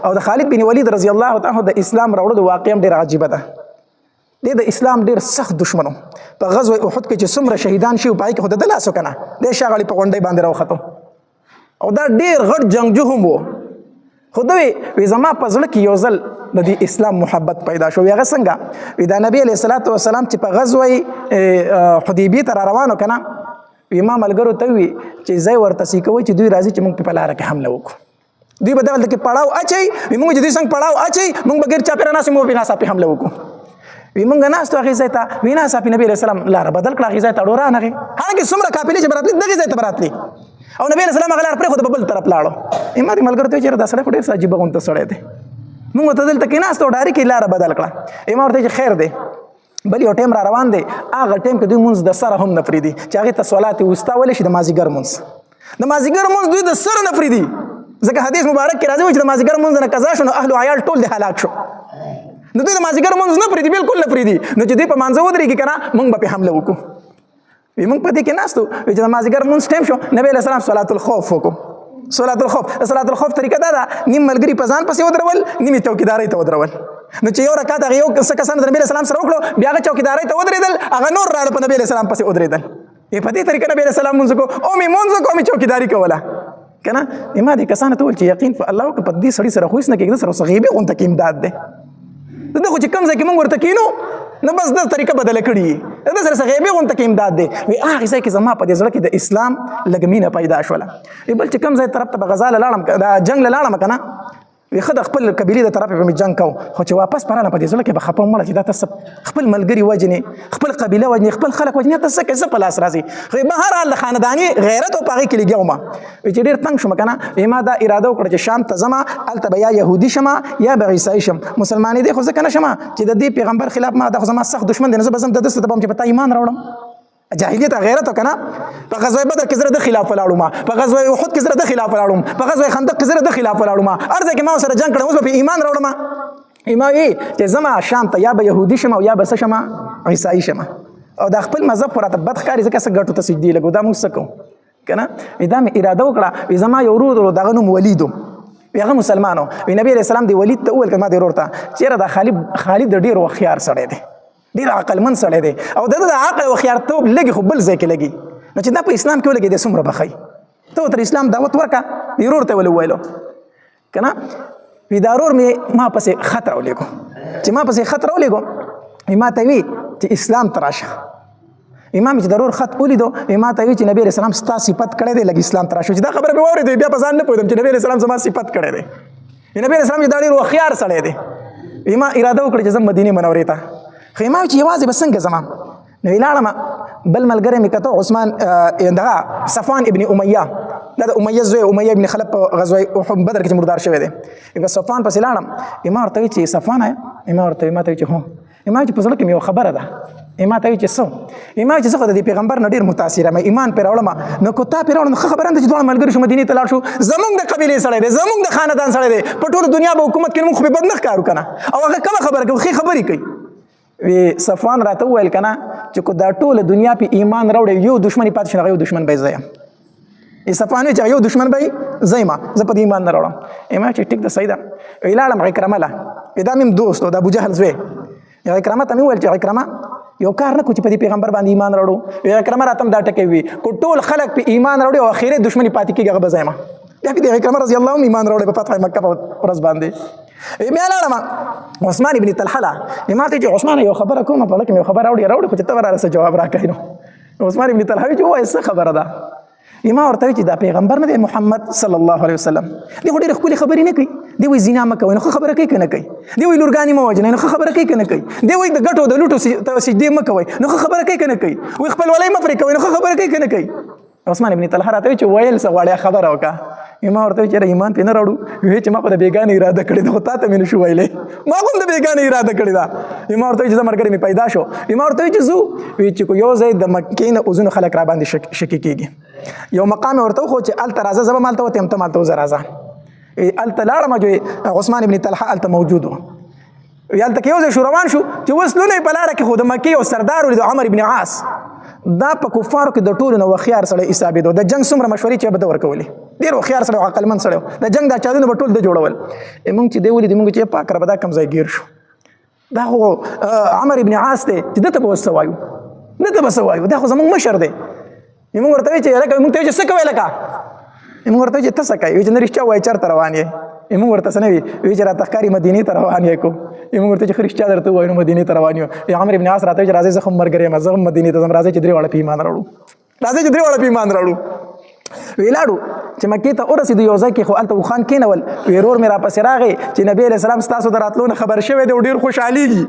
او د خالد بن ولید رضی الله تعالی د اسلام راوړو د واقعه ډېر عجیبه ده. د اسلام ډېر سخت دشمنو. په غزوه احد کې چې څومره شهیدان شي په هغې کې خو د ده لاس وکنه د شاغړې په غونډۍ باندې راوختو او دا ډېر غټ جنګجو هم و. خو ده وی زما په زړه کې یو ځل د دې اسلام محبت پیدا شو. هغه څنګه وی دا نبی علیه الصلاة والسلام چې په غزوه حدیبیې ته را روانو که نه وی ما ملګرو ته وي چې ځای ورته سي کوئ چې دوی راځي چې موږ په لاره کې حمله وکړو. دوی به دغلته کې پړاو اچوي وي موږ چې دوی څنګه پړاو اچوي موږ به ګیر چاپېره ناست موږ به ناڅاپي حمله وکړو. وی موږ ناست هغې ځای ته وي ناڅاپي نبي علیه السلام لاره بدل کړه هغې ځای ته اړو رانغې. حالانکې څومره قافلې چې به راتلې دغې ځای ته به راتلې او نبي علیه السلام هغه لاره پرېښوده په بل طرف لاړو. ما دې ملګرو ته ویل چېرې دا سړی خو ډېر څه عجیبه غونته سړی دی. موږ ورته دلته کېناستو او ډایرکټ یې لاره بدل کړه. ما ورته چې خیر دی بل یو ټایم را روان دی هغه ټایم کې دوی مونځ د سره هم نه پرېږدي چې هغې ته صلات وسطی ویلی شي د مازدیګر مونځ. د مازدیګر مونځ دوی د سره نه پرېږدي ځکه حدیث مبارک کې راځي چې د مازدیګر مونځ نه قضا شو نو اهل و عیال ټول د هلاک شو. نو دوی د مازدیګر مونځ نه پرېږدي بالکل نه پرېږدي. نو چې دوی په مانځه ودرېږي که نه موږ به پرې حمله وکړو. وي موږ په دې کې ناست وو چې د مازدیګر مونځ ټایم شو نبي علیه السلام صلات الخوف وکړو. صلات الخوف طریقه دا ده نیم ملګري په ځان پسې ودرول نیم یې چوکیدارۍ ته ودرول. نو چې یو رکعت هغه یو څه کسان د نبي علیه السلام سره وکړو بیا هغه چوکیدارۍ ته ودرېدل هغه نور راغله په نبي علیه السلام پسې ودرېدل. په دې طریقه نبي علیه السلام مونځ وکړو او مې مونځ وکړو مې چوکیداري کوله که نه. ما دې کسانو ته وویل چې یقین په الله وکړه په دې سړي سره خو هېڅ نه کېږي ده سره اوس غیبي غونته کې امداد دی. د ده خو چې کوم ځای کې مونږ ورته کښېنو نو بس ده طریقه بدله کړي یي د ده سره څه غیبي غونته کې امداد دی. وایي هغې ځای کې زما په دې زړه کې د اسلام لږ مینه پیدا شوله. بل چې کوم ځای طرف ته به غزا له لاړم د جنګ له لاړم که نه وي ښه د خپل قبیلې د طرفې به مې جنګ کوو خو چې واپس په راله په دې زړه کې به خفه مړه چې دا ته خپل ملګري وجنې خپل قبیله وجنې خپل خلک وجنې ته څه کوې څه په لاس راځي. خو بهرحال د خانداني غیرت او په هغې کې لګیا وم وایي چې ډېر تنګ شوم که نه ما دا اراده وکړه چې شام ته ځمه هلته به یا یهودي شمه یا به عیسایي شم. مسلمانېدی خو ځکه نه شمه چې د دې پیغمبر خلاف ما دا خو زما سخت دښمن دی نو زه به ځم د ده څه ته به چې په تا ایمان راوړم. جاهلیت غیرت وکنه په غزوه بدر کې زره د خلاف ولاړم په غزوه احد کې زره د خلاف ولاړم په غزوه خندق کې زره د خلاف ولاړم ارزه کې ما سره جنگ کړم اوس په ایمان راوړم. ایماوي چې زما شام ته یا به يهودي شم او یا به څه شم عیسائی شم او د خپل مذهب پراته بد ښکاري ځکه څه ګټو ته سجدي لګو دا موږ څه کوو که نه. دا مې اراده وکړه زما یو ورور دغه نوم ولید هغه مسلمانو. نبي علیه السلام دی ولید ته وویل که ما دې ورور ته چېرې دا خالد ډېر هوښیار سړی دی ډېر عقلمند سړی دی او د ده د عقل او هوښیارتوب لږې خو بل ځای کې لګي نو چې دا په اسلام کې ولګي دی څومره به ښایي. ته ورته اسلام دعوت ورکړه د ورور ته ولې وویلو که نه. وي دا ورور مې ما پسې خط راولېږو چې ما پسې خط راولېږو ما ته وي چې اسلام ته راشه. ما مې چې د ورور خط ولیدو ما ته وي چې نبي علیه السلام ستا صفت کړی دی لږ اسلام ته راشه. چې دا خبره مې واورېده بیا په ځان نه پوهېدم چې نبي علیه السلام زما صفت کړی دی. نبي علیه السلام چې دا ډېر هوښیار سړی دی. ما اراده وکړه چې زه مدینې منورې ته خو ما چې یوازې به څنګه ځم نو لاړم بل ملګری مې کته عثمان دغه صفوان ابن امیه دا د امیه زوی امیه ابن خلف په غزوه احد بدر کې مردار شوی دی. په صفوان پسې لاړم ما ورته وایي چې صفوان ما ورته وایي چې هو ما چې په زړه کې مې یو خبره ده ما ته وایي چې څه ما چې زه خو د دې پیغمبر نه ډېر متاثر یم ایمان پرې راوړم نو که تا پرې راوړم ښه خبره ده چې دواړه ملګري شو مدینې ته لاړ شو زموږ د قبیلې سړی دی زموږ د خاندان سړی دی په ټوله دنیا به حکومت کوي موږ خو بې بد نه ښکارو که نه او هغه کومه خبره کوي ښې خبرې کوي. وی صفوان راته وویل که نه چې که دا ټوله دنیا پې ایمان راوړی یو دښمن یې پاتې شي هغه یو دښمن به یې زه یم. صفوان وایي چې یو دښمن به یې زه یم زه په دې ایمان نه راوړم. ما چې ټیک ده صحیح ده. وی لاړم عکرمه له دا مې دوست و د ابوجهل زوی عکرمه ته مې وویل چې عکرمه یو کار نه کو چې په دې پیغمبر باندې ایمان راوړو. عکرمه راته هم دا ټکی وي که ټول خلک پې ایمان راوړي او اخري دښمن یې پاتې کېږي هغه به زه یم. بیا پې د عکرمه رضی الله هم ایمان راوړی په فتح مکه په ورځ باندې. بیا لاړم عثمان ابن طلحه له ما ته چې عثمان یو خبره کومه په لکه مې یو خبره راوړي خو چې ته به را رسه جواب راکوې نو عثمان ابن طلحه وایي چې ووایه څه خبره ده. ما ورته وایي چې دا پیغمبر نه دی محمد صلی الله علیه وسلم دی خو ډېرې ښکلې خبرې نه کوي دی وایي زنا مه کوئ نو ښه خبره کوي که نه کوي دی وایي لورګانې مه وژنئ نو ښه خبره کوي که نه کوي دی وایي د ګټو د لوټو سجدې مه کوئ نو ښه خبره کوي که نه کوي وایي خپلولۍ مه پرې کوئ نو ښه خبره کوي که نه کوي. عثمان ابن طلحه راته وایي چې ویل څه غواړې خبره وکړه. ما ورته وایي چې ایمان پرې نه راوړو وایي چې ما خو د بېګانې اراده کړې ده خو تا ته مې نه شو ویلی ما خو هم د بېګانې اراده کړې ده. ما ورته وایي چې زه ملګری مې پیدا شو ما ورته وایي چې ځو وایي چې یو ځای د مکې نه اوزونو خلک را باندې شکي کېږي یو مقام یې ورته وښود چې هلته راځه زه به مالته وتیم ته مالته وځه راځه. هلته لاړم عثمان ابن طلحه هلته موجود و هلته کې یو ځای شو روان شو چې اوس لونه یې په لاره کې خو د مکې یو سردار ولید عمر ابن عاص دا په کفارو کې د ټولو نه هوښیار سړی حسابېده د جنګ څومره مشورې چې به ده ورکولې ډېر هوښیار سړی او عقلمند سړی و. د جنګ دا چادرونه به ټول ده جوړول. موږ چې دی ولیدې موږ چې پاک ربه دا کوم ځای ګیر شو. دا خو عمر ابن عاص دی چې ده ته به اوس څه وایو، ده ته به څه وایو، دا خو زموږ مشر دی. موږ ورته وایو چې هلکه موږ ته وایي چې څه کوې هلکه، موږ ورته وایو چې ته څه کوې، وایي چې نه رښتیا وایي چېرته روان یې. موږ ورته څه نه وي، وایي چې راته ښکاري مدینې ته روان یې کو. موږ ورته چې ښه رښتیا درته ووایو نو مدینې ته روان یو. عمر ابن عاص راته وایي چې راځئ زه خو ملګری یم، زه هم مدینې ته ځم، راځئ چې درې واړه په ایمان راوړو، راځئ چې درې واړه په ایمان راوړو. ویلاړو چې مکې ته ورسېدو یو ځای کې خو هلته اوښان کېنول. وی ورور مې راپسې راغی چې نبي علیه السلام ستاسو د راتلو نه خبر شوی دی او ډېر خوشحالېږي.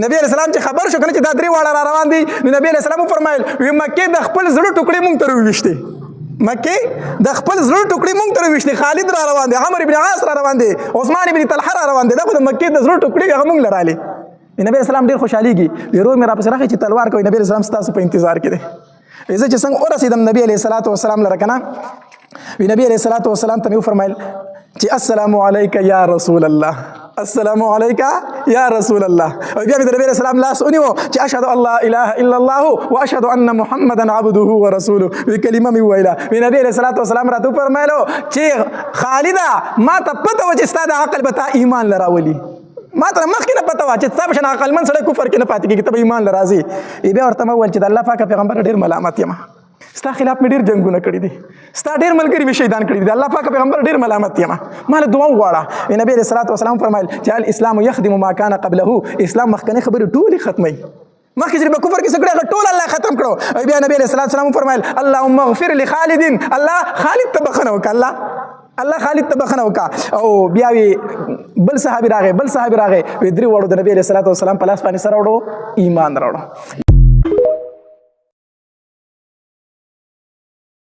نبي علیه السلام چې خبر شو که نه چې دا درې واړه را روان دي نو نبي علیه السلام وفرمایل وی مکې د خپل زړه ټوکړې مونږ ته راوویشتې، مکې د خپل زړه ټوکړې مونږ ته راوویشتې. خالد را روان دی، عمر ابن عاص را روان دی، عثمان ابن طلحه را روان دی، دا خو د مکې د زړه ټوکړې هغه مونږ له رالې. نبي علیه السلام ډېر خوشحالېږي. وی ورور مې راپسې راغی چې تلوار کوي، نبي علیه السلام ستاسو په انتظار کې دی. زه چې څنګه ورسېدم نبي علیه السلام لره که نه، وی نبی علیه السلام ته مې وفرمایل چې السلام علیک یا رسول الله، السلام علیک یا رسول الله. او بیا مې د نبی علیه السلام لاس ونیو چې اشهد ان لا اله الا الله واشهد ان محمدا عبده ورسوله. وی کلمه مې وویله. وی نبی علیه السلام راته وفرمایلو چې خالده ما ته پته وه چې ستا د عقل به تا ایمان له راولي، ما ته مخکې نه پته وه چې ستا په شان عقلمند سړی کفر کې نه پاتې کېږي، ته به ایمان له راځې. بیا ورته مې وویل چې د الله پاکه پیغمبره ډېر ملامت یم، ستا خلاف مې ډېر جنګونه کړي دي، ستا ډېر ملګري مې شهیدان کړي دي، د الله پاکه پیغمبر ډېر ملامت یم، ما له دعا وغواړه. نبي علیه السلام فرمایل چې الاسلام یخدم ما کان قبله، اسلام مخکنۍ خبرې ټولې ختموي، مخکې چې په کفر کې څه کړي هغه ټول الله ختم کړو. بیا نبي علیه السلام فرمایل اللهم اغفر لخالد، الله خالد ته بخښنه وکړه، الله خالد ته بخښنه وکړه. او بیا وی بل صحابي راغی، وی درې واړو د نبي علیه السلام په لاس باندې سره وړو ایمان راوړو.